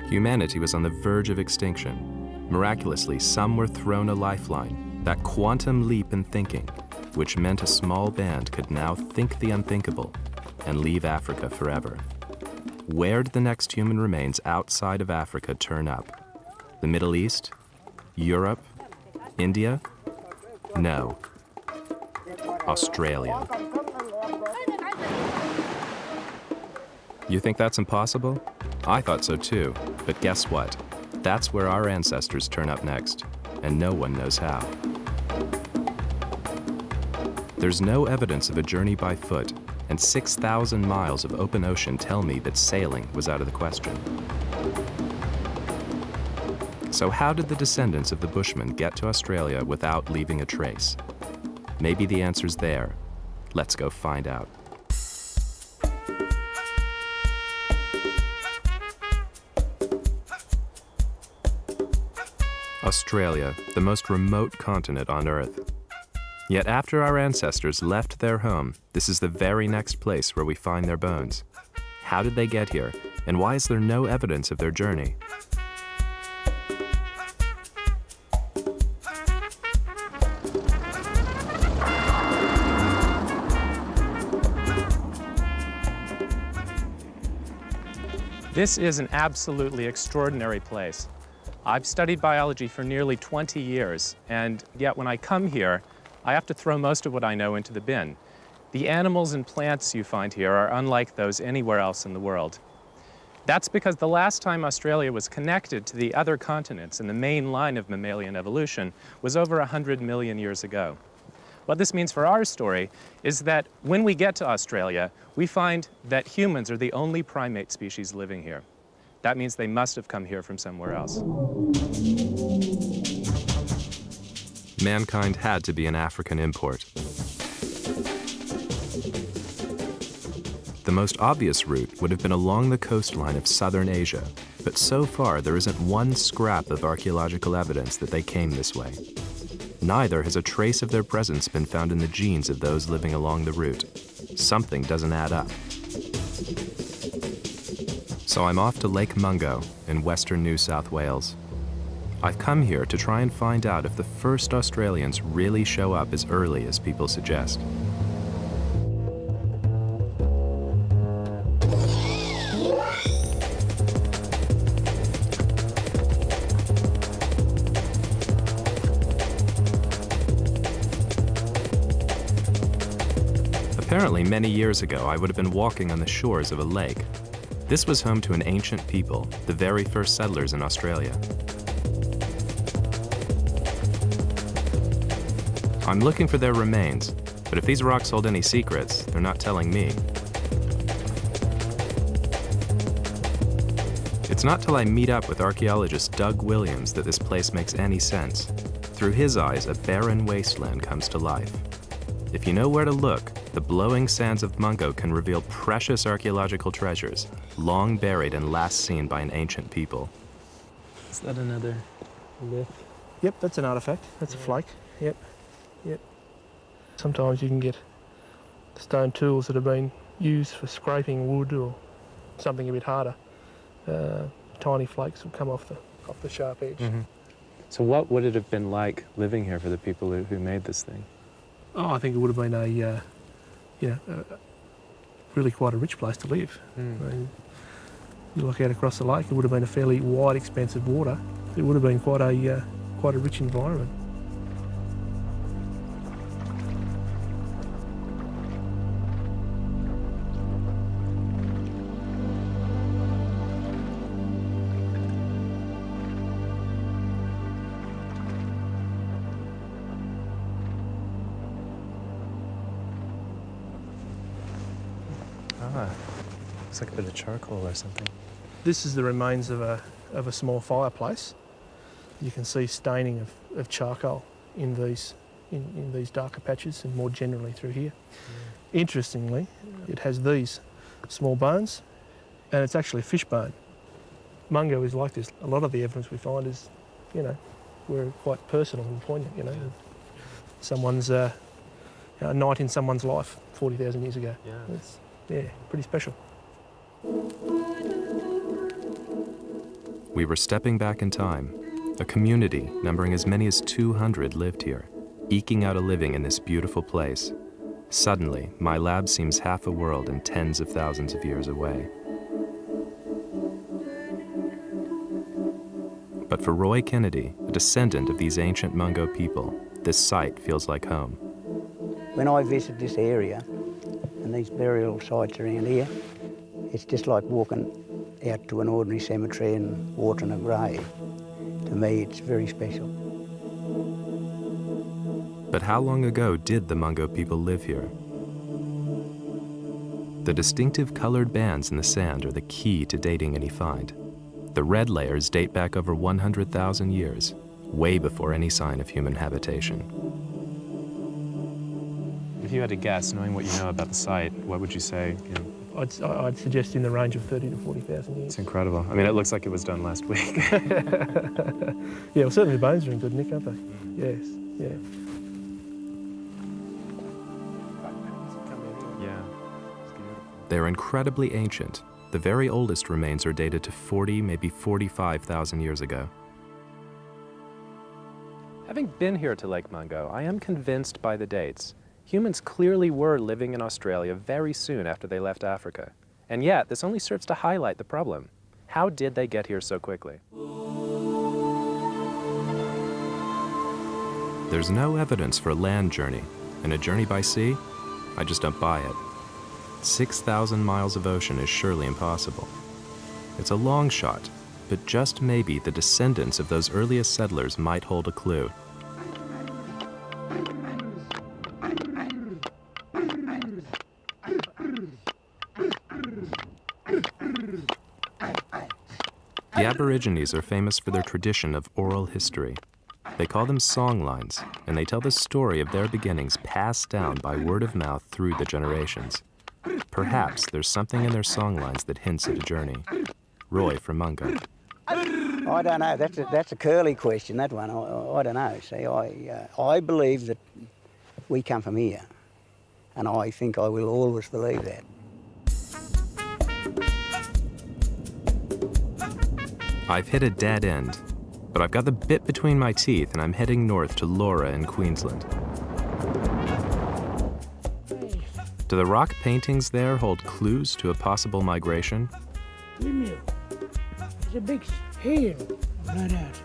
Humanity was on the verge of extinction. Miraculously, some were thrown a lifeline, that quantum leap in thinking, which meant a small band could now think the unthinkable and leave Africa forever. Where'd the next human remains outside of Africa turn up? The Middle East? Europe? India? No. Australia. You think that's impossible? I thought so too, but guess what? That's where our ancestors turn up next, and no one knows how. There's no evidence of a journey by foot, and 6,000 miles of open ocean tell me that sailing was out of the question. So how did the descendants of the Bushmen get to Australia without leaving a trace? Maybe the answer's there. Let's go find out. Australia, the most remote continent on Earth. Yet after our ancestors left their home, this is the very next place where we find their bones. How did they get here, and why is there no evidence of their journey? This is an absolutely extraordinary place. I've studied biology for nearly 20 years, and yet when I come here, I have to throw most of what I know into the bin. The animals and plants you find here are unlike those anywhere else in the world. That's because the last time Australia was connected to the other continents in the main line of mammalian evolution was over 100 million years ago. What this means for our story is that when we get to Australia, we find that humans are the only primate species living here. That means they must have come here from somewhere else. Mankind had to be an African import. The most obvious route would have been along the coastline of southern Asia, but so far there isn't one scrap of archaeological evidence that they came this way. Neither has a trace of their presence been found in the genes of those living along the route. Something doesn't add up. So I'm off to Lake Mungo in western New South Wales. I've come here to try and find out if the first Australians really show up as early as people suggest. Apparently, many years ago, I would have been walking on the shores of a lake. This was home to an ancient people, the very first settlers in Australia. I'm looking for their remains, but if these rocks hold any secrets, they're not telling me. It's not till I meet up with archaeologist Doug Williams that this place makes any sense. Through his eyes, a barren wasteland comes to life. If you know where to look, the blowing sands of Mungo can reveal precious archaeological treasures, long buried and last seen by an ancient people. Is that another lith? Yep, that's an artifact. That's a flake. Yep. Sometimes you can get stone tools that have been used for scraping wood or something a bit harder. Tiny flakes will come off the sharp edge. Mm-hmm. So what would it have been like living here for the people who made this thing? Oh, I think it would have been really quite a rich place to live. I mean, you look out across the lake, it would have been a fairly wide expanse of water. It would have been quite a rich environment. Looks like a bit of charcoal or something. This is the remains of a small fireplace. You can see staining of charcoal in these darker patches and more generally through here. Interestingly, it has these small bones, and it's actually a fish bone. Mungo is like this. A lot of the evidence we find is, we're quite personal and poignant. Someone's a night in someone's life 40,000 years ago. It's pretty special. We were stepping back in time. A community numbering as many as 200 lived here, eking out a living in this beautiful place. Suddenly, my lab seems half a world and tens of thousands of years away. But for Roy Kennedy, a descendant of these ancient Mungo people, this site feels like home. When I visit this area and these burial sites around here, it's just like walking out to an ordinary cemetery and watering a grave. To me, it's very special. But how long ago did the Mungo people live here? The distinctive colored bands in the sand are the key to dating any find. The red layers date back over 100,000 years, way before any sign of human habitation. If you had to guess, knowing what you know about the site, what would you say? I'd suggest in the range of 30 to 40,000 years. It's incredible. I mean, it looks like it was done last week. Yeah, well, certainly the bones are in good nick, aren't they? Yes, yeah. Yeah. They're incredibly ancient. The very oldest remains are dated to 40, maybe 45,000 years ago. Having been here to Lake Mungo, I am convinced by the dates. Humans clearly were living in Australia very soon after they left Africa. And yet, this only serves to highlight the problem. How did they get here so quickly? There's no evidence for a land journey, and a journey by sea? I just don't buy it. 6,000 miles of ocean is surely impossible. It's a long shot, but just maybe the descendants of those earliest settlers might hold a clue. The Aborigines are famous for their tradition of oral history. They call them songlines, and they tell the story of their beginnings passed down by word of mouth through the generations. Perhaps there's something in their songlines that hints at a journey. Roy from Mungo. I don't know. That's a curly question, that one. I don't know. See, I believe that we come from here, and I think I will always believe that. I've hit a dead end, but I've got the bit between my teeth and I'm heading north to Laura in Queensland. Do the rock paintings there hold clues to a possible migration? Windmill. There's a big hill right out.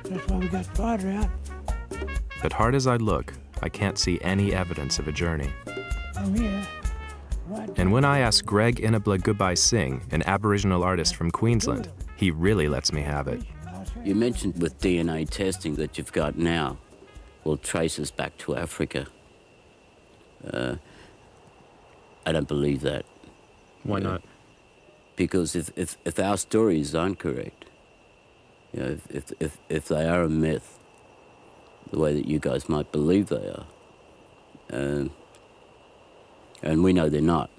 That's why we got spider out. But hard as I look, I can't see any evidence of a journey. From here, right. And when I ask Greg Inabla Goodbye Singh, an Aboriginal artist from Queensland, he really lets me have it. You mentioned with DNA testing that you've got now will trace us back to Africa. I don't believe that. Why not? Because if our stories aren't correct, you know, if they are a myth, the way that you guys might believe they are, and we know they're not,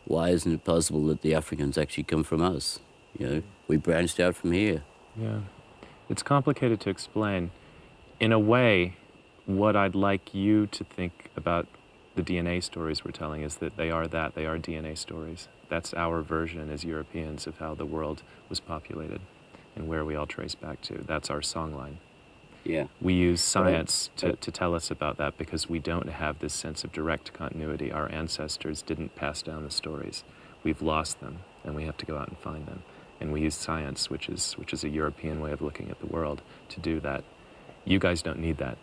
why isn't it possible that the Africans actually come from us? You know, we branched out from here. Yeah. It's complicated to explain. In a way, what I'd like you to think about the DNA stories we're telling is that they are DNA stories. That's our version as Europeans of how the world was populated and where we all trace back to. That's our songline. Yeah. We use science to tell us about that because we don't have this sense of direct continuity. Our ancestors didn't pass down the stories. We've lost them, and we have to go out and find them. And we use science, which is a European way of looking at the world, to do that. You guys don't need that.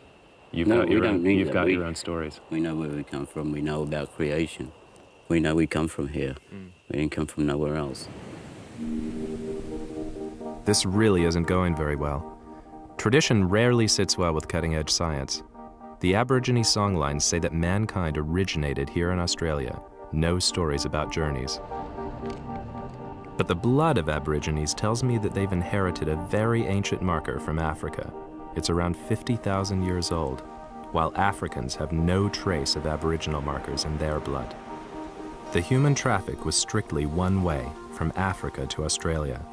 You've got your own stories. We know where we come from. We know about creation. We know we come from here. We didn't come from nowhere else. This really isn't going very well. Tradition rarely sits well with cutting-edge science. The Aborigine songlines say that mankind originated here in Australia. No stories about journeys. But the blood of Aborigines tells me that they've inherited a very ancient marker from Africa. It's around 50,000 years old, while Africans have no trace of Aboriginal markers in their blood. The human traffic was strictly one way, from Africa to Australia.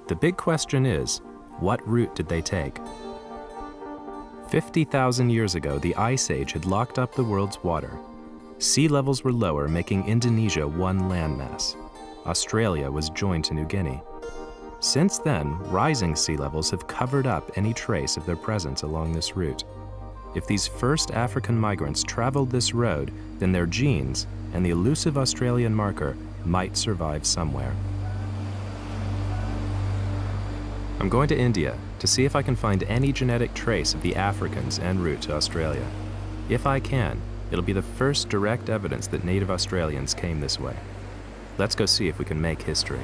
The big question is, what route did they take? 50,000 years ago, the Ice Age had locked up the world's water. Sea levels were lower, making Indonesia one landmass. Australia was joined to New Guinea. Since then, rising sea levels have covered up any trace of their presence along this route. If these first African migrants traveled this road, then their genes and the elusive Australian marker might survive somewhere. I'm going to India to see if I can find any genetic trace of the Africans en route to Australia. If I can, it'll be the first direct evidence that native Australians came this way. Let's go see if we can make history.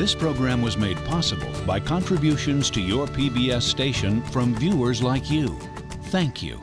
This program was made possible by contributions to your PBS station from viewers like you. Thank you.